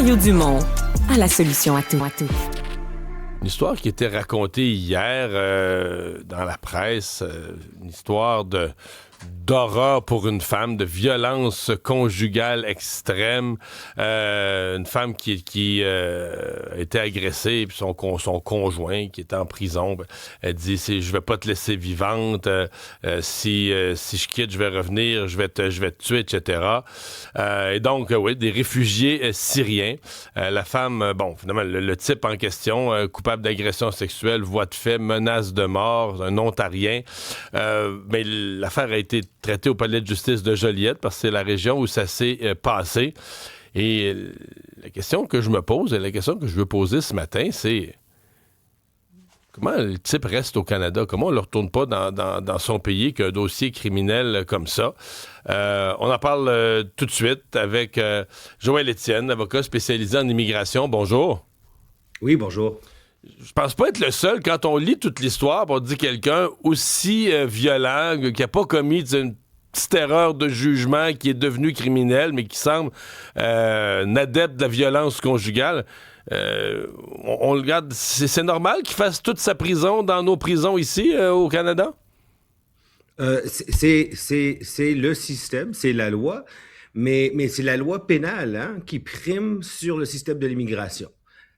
Mario Dumont a la solution à tout. Une histoire qui était racontée hier dans la presse, une histoire d'horreur pour une femme, de violence conjugale extrême, une femme qui a été agressée, puis son conjoint qui était en prison, elle dit je vais pas te laisser vivante, si je quitte, je vais revenir, je vais te tuer, etc. Et donc, oui, des réfugiés syriens. La femme, finalement, le type en question, coupable d'agression sexuelle, voie de fait, menace de mort, un Ontarien. Mais l'affaire a été traité au palais de justice de Joliette parce que c'est la région où ça s'est passé. Et la question que je me pose et la question que je veux poser ce matin, c'est comment le type reste au Canada? Comment on ne le retourne pas dans son pays qu'un dossier criminel comme ça? On en parle tout de suite avec Joël Étienne, avocat spécialisé en immigration. Bonjour. Oui, bonjour. Je pense pas être le seul, quand on lit toute l'histoire, on dit quelqu'un aussi violent, qui n'a pas commis une petite erreur de jugement, qui est devenu criminel, mais qui semble un adepte de la violence conjugale. On le regarde, c'est normal qu'il fasse toute sa prison dans nos prisons ici, au Canada? C'est le système, c'est la loi, mais c'est la loi pénale qui prime sur le système de l'immigration.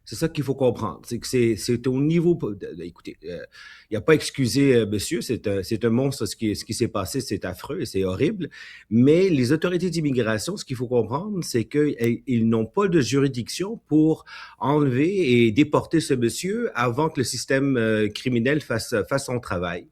C'est ça qu'il faut comprendre. C'est que c'est au niveau... Écoutez, il n'y a pas excusé monsieur, c'est un monstre ce qui s'est passé, c'est affreux et c'est horrible. Mais les autorités d'immigration, ce qu'il faut comprendre, c'est qu'ils n'ont pas de juridiction pour enlever et déporter ce monsieur avant que le système criminel fasse son travail.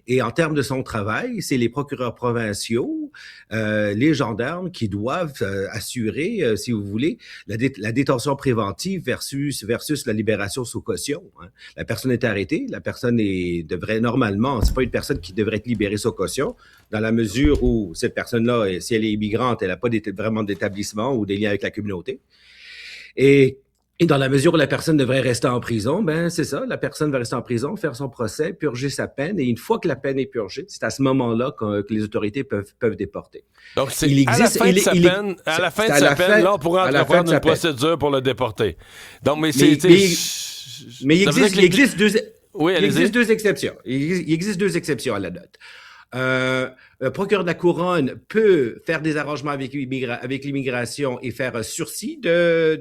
Et en termes de son travail, c'est les procureurs provinciaux, les gendarmes qui doivent assurer, si vous voulez, la détention préventive versus la libération sous caution. La personne est arrêtée, la personne devrait normalement, c'est pas une personne qui devrait être libérée sous caution, dans la mesure où cette personne-là, si elle est immigrante, elle n'a pas vraiment d'établissement ou des liens avec la communauté. Et dans la mesure où la personne devrait rester en prison, c'est ça, la personne va rester en prison, faire son procès, purger sa peine, et une fois que la peine est purgée, c'est à ce moment-là que les autorités peuvent déporter. Donc, c'est à la fin de sa peine, là, on pourra entreprendre une procédure pour le déporter. Donc, mais il existe deux exceptions. Il existe deux exceptions à la note. Le procureur de la Couronne peut faire des arrangements avec l'immigration et faire un sursis de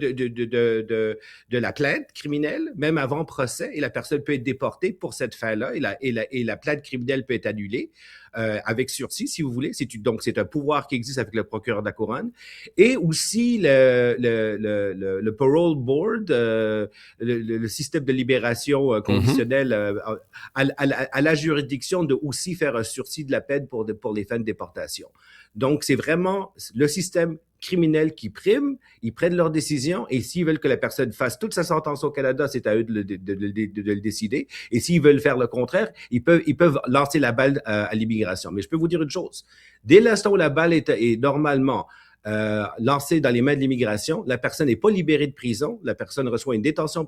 la plainte criminelle, même avant procès, et la personne peut être déportée pour cette fin-là, et la plainte criminelle peut être annulée avec sursis, si vous voulez. Donc, c'est un pouvoir qui existe avec le procureur de la Couronne. Et aussi, le parole board, le système de libération conditionnelle, à la juridiction de aussi faire un sursis de la peine pour les fins de déportation. Donc, c'est vraiment le système criminel qui prime, ils prennent leur décision, et s'ils veulent que la personne fasse toute sa sentence au Canada, c'est à eux de le décider. Et s'ils veulent faire le contraire, ils peuvent lancer la balle à l'immigration. Mais je peux vous dire une chose, dès l'instant où la balle est normalement lancée dans les mains de l'immigration, la personne n'est pas libérée de prison, la personne reçoit une détention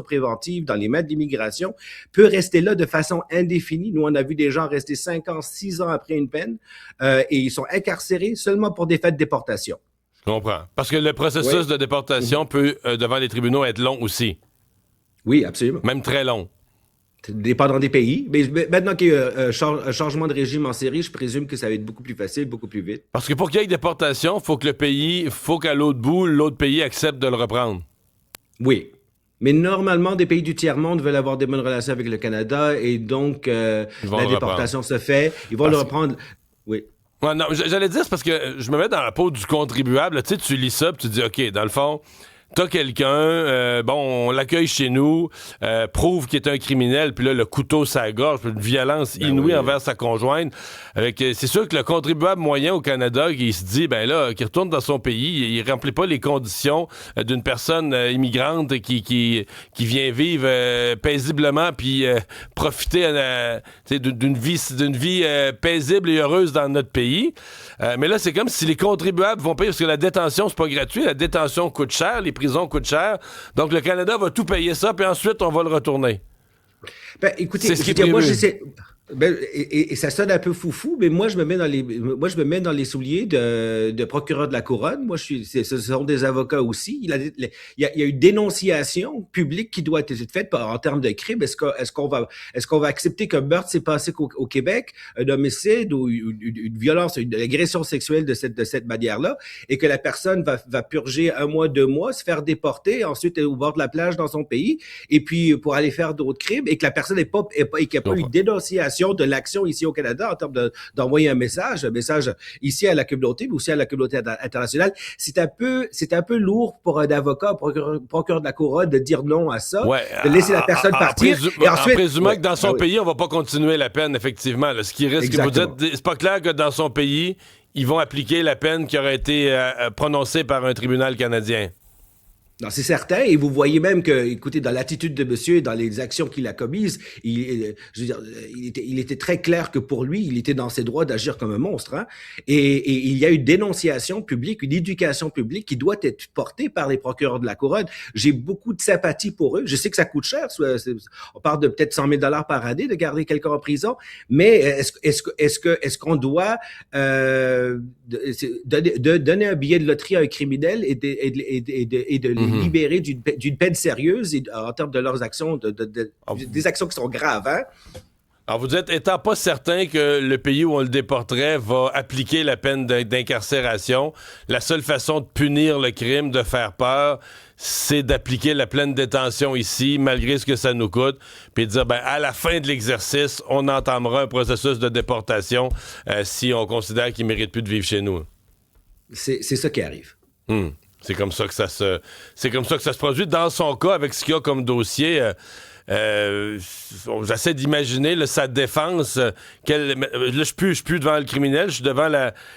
préventive dans les mains de l'immigration, peut rester là de façon indéfinie. Nous, on a vu des gens rester 5 ans, 6 ans après une peine, et ils sont incarcérés seulement pour des faits de déportation. Je comprends. Parce que le processus de déportation peut, devant les tribunaux, être long aussi. Oui, absolument. Même très long. Dépendant des pays. Mais maintenant qu'il y a un changement de régime en série, je présume que ça va être beaucoup plus facile, beaucoup plus vite. Parce que pour qu'il y ait déportation, faut qu'à l'autre bout, l'autre pays accepte de le reprendre. Oui. Mais normalement, des pays du tiers-monde veulent avoir des bonnes relations avec le Canada, et donc la déportation se fait. Ils vont le reprendre. Oui. Ouais, non, j'allais dire, c'est parce que je me mets dans la peau du contribuable. Tu sais, tu lis ça, puis tu dis, OK, dans le fond, t'as quelqu'un, on l'accueille chez nous, prouve qu'il est un criminel, puis là, le couteau sur la gorge, puis une violence inouïe envers sa conjointe. C'est sûr que le contribuable moyen au Canada, qui se dit, qu'il retourne dans son pays, il remplit pas les conditions d'une personne immigrante qui vient vivre paisiblement, puis profiter d'une vie paisible et heureuse dans notre pays. Mais là, c'est comme si les contribuables vont payer, parce que la détention, c'est pas gratuit, la détention coûte cher, les prisons coûtent cher, donc le Canada va tout payer ça, puis ensuite, on va le retourner. Écoutez, c'est ce qui est prévu. Et ça sonne un peu foufou, mais moi je me mets dans les souliers de procureur de la couronne. Moi, ce sont des avocats aussi. Il y a une dénonciation publique qui doit être faite en termes de crime. Est-ce qu'on va accepter qu'un meurtre s'est passé au Québec, un homicide ou une violence, une agression sexuelle de cette manière-là, et que la personne va purger 1 mois, 2 mois, se faire déporter, ensuite au bord de la plage dans son pays, et puis pour aller faire d'autres crimes, et que la personne qu'il n'y a pas eu de dénonciation de l'action ici au Canada en termes d'envoyer un message ici à la communauté, mais aussi à la communauté internationale. C'est un peu lourd pour un avocat, procureur de la couronne de dire non à ça, de laisser la personne partir. Et ensuite, en présumant que dans son pays, on va pas continuer la peine, effectivement. Là, ce qui risque, exactement. vous dites, c'est pas clair que dans son pays, ils vont appliquer la peine qui aurait été prononcée par un tribunal canadien. Non, c'est certain, et vous voyez même que, écoutez, dans l'attitude de monsieur et dans les actions qu'il a commises, il était très clair que pour lui, il était dans ses droits d'agir comme un monstre, hein? Et il y a une dénonciation publique, une éducation publique qui doit être portée par les procureurs de la couronne. J'ai beaucoup de sympathie pour eux. Je sais que ça coûte cher. On parle de peut-être 100 000 $ par année de garder quelqu'un en prison, mais est-ce qu'on doit donner un billet de loterie à un criminel et de libérés d'une peine sérieuse en termes de leurs actions, des actions qui sont graves. Hein? Alors vous dites, étant pas certain que le pays où on le déporterait va appliquer la peine d'incarcération, la seule façon de punir le crime, de faire peur, c'est d'appliquer la pleine détention ici, malgré ce que ça nous coûte, puis de dire, à la fin de l'exercice, on entamera un processus de déportation si on considère qu'il ne mérite plus de vivre chez nous. C'est ça qui arrive. C'est comme ça que ça se produit. Dans son cas, avec ce qu'il y a comme dossier, j'essaie d'imaginer sa défense. Là, je suis plus devant le criminel, je suis devant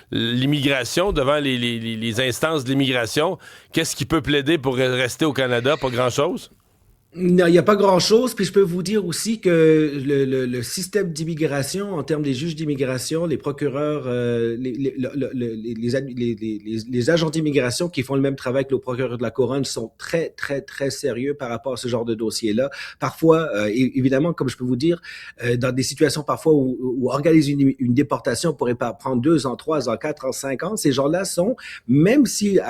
l'immigration, devant les instances de l'immigration. Qu'est-ce qu'il peut plaider pour rester au Canada? Pas grand-chose? Non, il n'y a pas grand-chose. Puis je peux vous dire aussi que le système d'immigration, en termes des juges d'immigration, les procureurs, les agents d'immigration qui font le même travail que le procureur de la couronne sont très, très, très sérieux par rapport à ce genre de dossier-là. Parfois, évidemment, comme je peux vous dire, dans des situations parfois où organiser une déportation pourrait prendre 2 ans, 3 ans, 4 ans, 5 ans, ces gens-là sont, même s'ils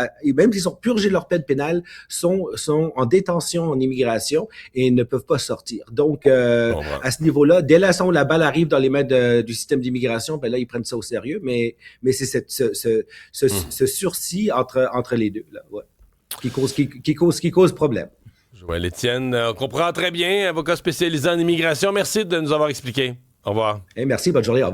ont purgé leur peine pénale, sont en détention en immigration et ne peuvent pas sortir. Donc, à ce niveau-là, dès l'instant où la balle arrive dans les mains du système d'immigration, là, ils prennent ça au sérieux, mais c'est ce sursis entre les deux, là, qui cause problème. Joël Étienne, on comprend très bien, avocat spécialisé en immigration. Merci de nous avoir expliqué. Au revoir. Merci, bonne journée. Au revoir.